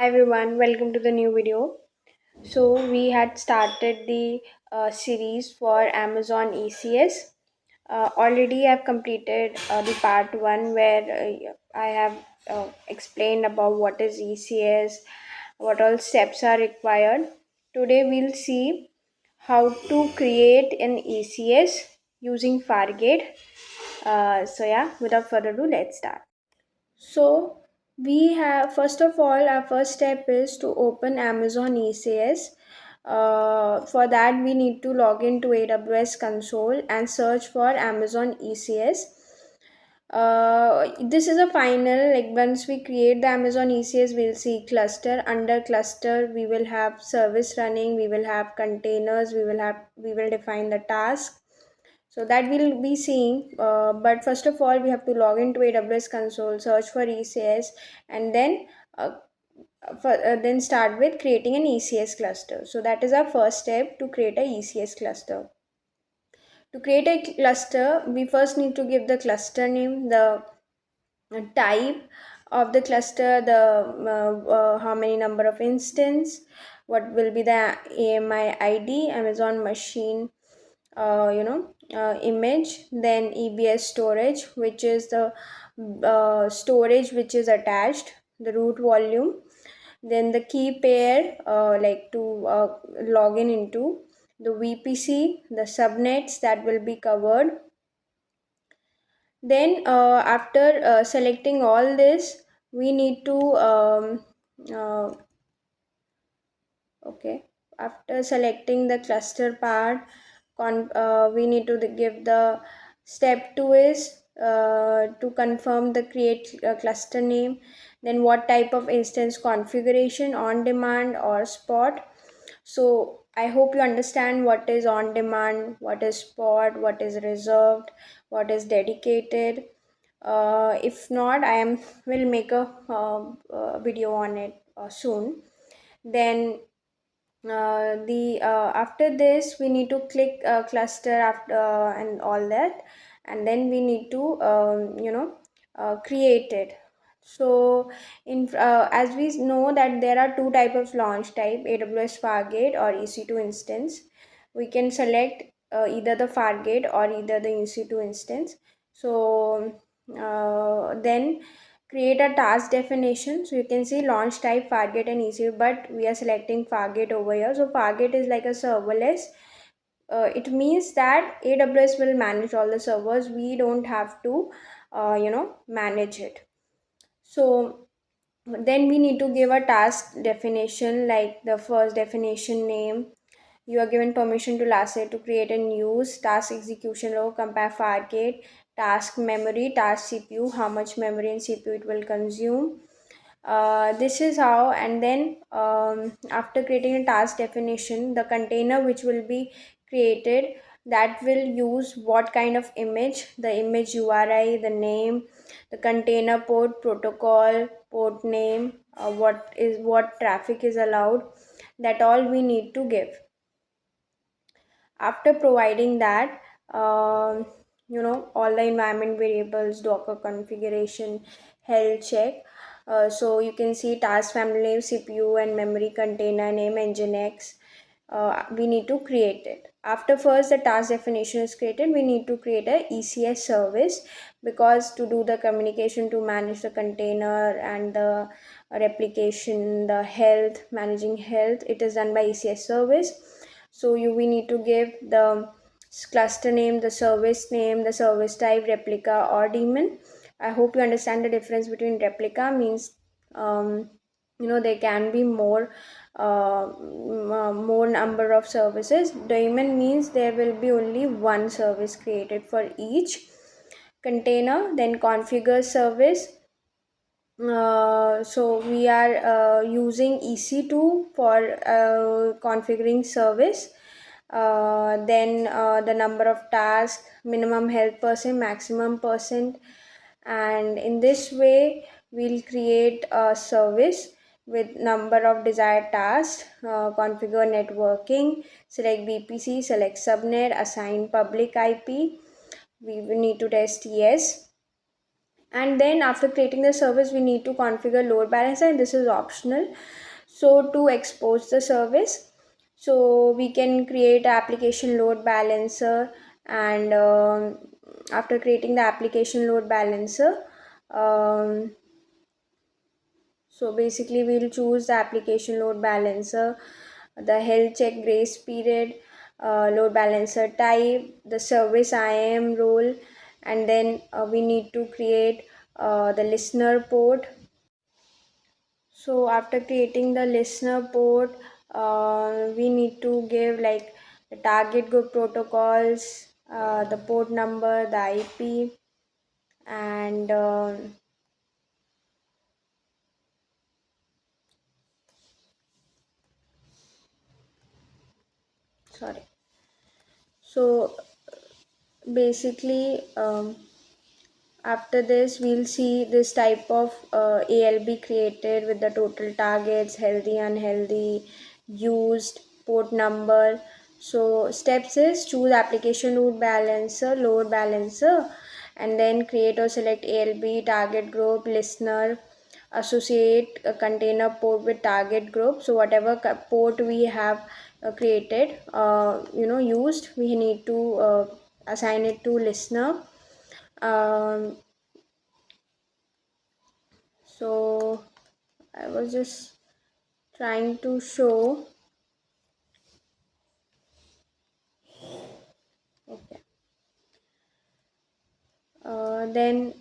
Hi everyone, welcome to the new video. So we had started the series for Amazon ECS. Already I've completed the part 1 where I have explained about what is ECS, what all steps are required. Today we'll see how to create an ECS using Fargate. Without further ado, let's start. So we have, first of all, our first step is to open Amazon ECS. For that we need to log into AWS console and search for Amazon ECS. This is a final, like once we create the Amazon ECS, we'll see cluster. Under cluster we will have service running, we will have containers, we will define the task. So that we'll be seeing, but first of all we have to log into AWS console, search for ECS, and uh, then start with creating an ECS cluster. So that is our first step to create a ECS cluster. To create a cluster, we first need to give the cluster name, the type of the cluster, the how many number of instance, what will be the AMI ID, Amazon machine, image, then EBS storage, which is the storage which is attached, the root volume, then the key pair, like to log in into the VPC, the subnets that will be covered. Then after selecting all this, we need to uh, okay, after selecting the cluster part, we need to give the step 2 is to confirm the create cluster name, then what type of instance configuration, on demand or spot. So I hope you understand what is on demand, what is spot, what is reserved, what is dedicated. If not, I am will make a video on it soon. Then the after this we need to click cluster after and all that, and then we need to create it. So in as we know that there are two type of launch type, AWS Fargate or EC2 instance. We can select either the Fargate or either the EC2 instance. So then create a task definition. So you can see launch type Fargate and ECU, but we are selecting Fargate over here. So Fargate is like a serverless. It means that AWS will manage all the servers. We don't have to manage it. So then we need to give a task definition, like the first definition name. You are given permission to Lasso to create and use task execution row, compare Fargate, task memory, task CPU, how much memory and CPU it will consume. This is how, and then after creating a task definition, the container which will be created, that will use what kind of image, the image URI, the name, the container port, protocol, port name, what traffic is allowed, that all we need to give. After providing that, all the environment variables, Docker configuration, health check. So you can see task family name, CPU and memory, container name, nginx. We need to create it. After first the task definition is created, we need to create a ECS service, because to do the communication, to manage the container and the replication, the health, managing health, it is done by ECS service. So we need to give the cluster name, the service type, replica or daemon. I hope you understand the difference between replica means there can be more number of services. Daemon means there will be only one service created for each container. Then configure service. So we are using EC2 for configuring service. Then the number of tasks, minimum health percent, maximum percent, and in this way we'll create a service with number of desired tasks. Configure networking, select VPC, select subnet, assign public IP. We will need to test yes, And then after creating the service, we need to configure load balancer, and this is optional. So to expose the service, so we can create application load balancer, and after creating the application load balancer, um, so basically we'll choose the application load balancer, the health check grace period, load balancer type, the service IAM role, and then we need to create the listener port. So after creating the listener port, we need to give like the target group protocols, the port number, the IP, and sorry. So basically, after this, we'll see this type of ALB created with the total targets, healthy, unhealthy, used, port number. So steps is choose application load balancer, and then create or select ALB, target group, listener, associate a container port with target group. So whatever port we have created, used, we need to assign it to listener. um, so I was just trying to show. Okay. Then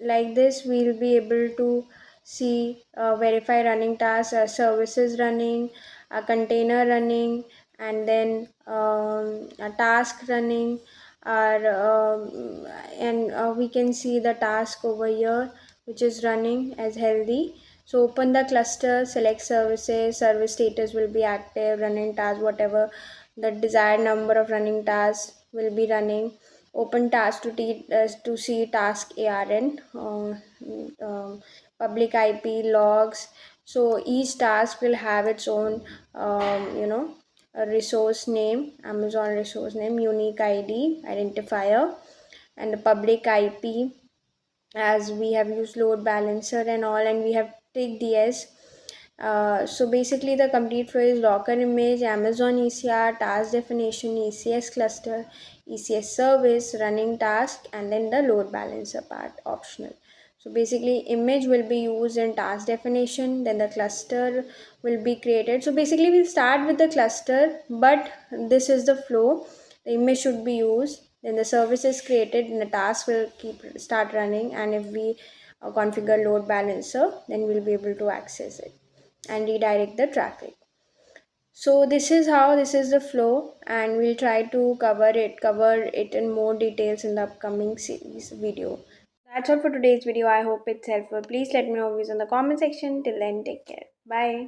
like this we'll be able to see verify running tasks, services running, a container running, and then a task running, or and we can see the task over here which is running as healthy. So open the cluster, select services, service status will be active, running task, whatever the desired number of running tasks will be running. Open task to see task ARN, public IP logs. So each task will have its own, a resource name, Amazon resource name, unique ID, identifier, and the public IP, as we have used load balancer and all, and we have ticked yes. So basically the complete flow is Docker image, Amazon ECR, task definition, ECS cluster, ECS service, running task, and then the load balancer part optional. So basically image will be used in task definition, then the cluster will be created. So basically we'll start with the cluster, but this is the flow. The image should be used, then the service is created, and the task will start running, and if we configure load balancer, then we'll be able to access it and redirect the traffic. So this is the flow, and we'll try to cover it in more details in the upcoming series video. That's all for today's video. I hope it's helpful. Please let me know your views in the comment section. Till then, take care. Bye.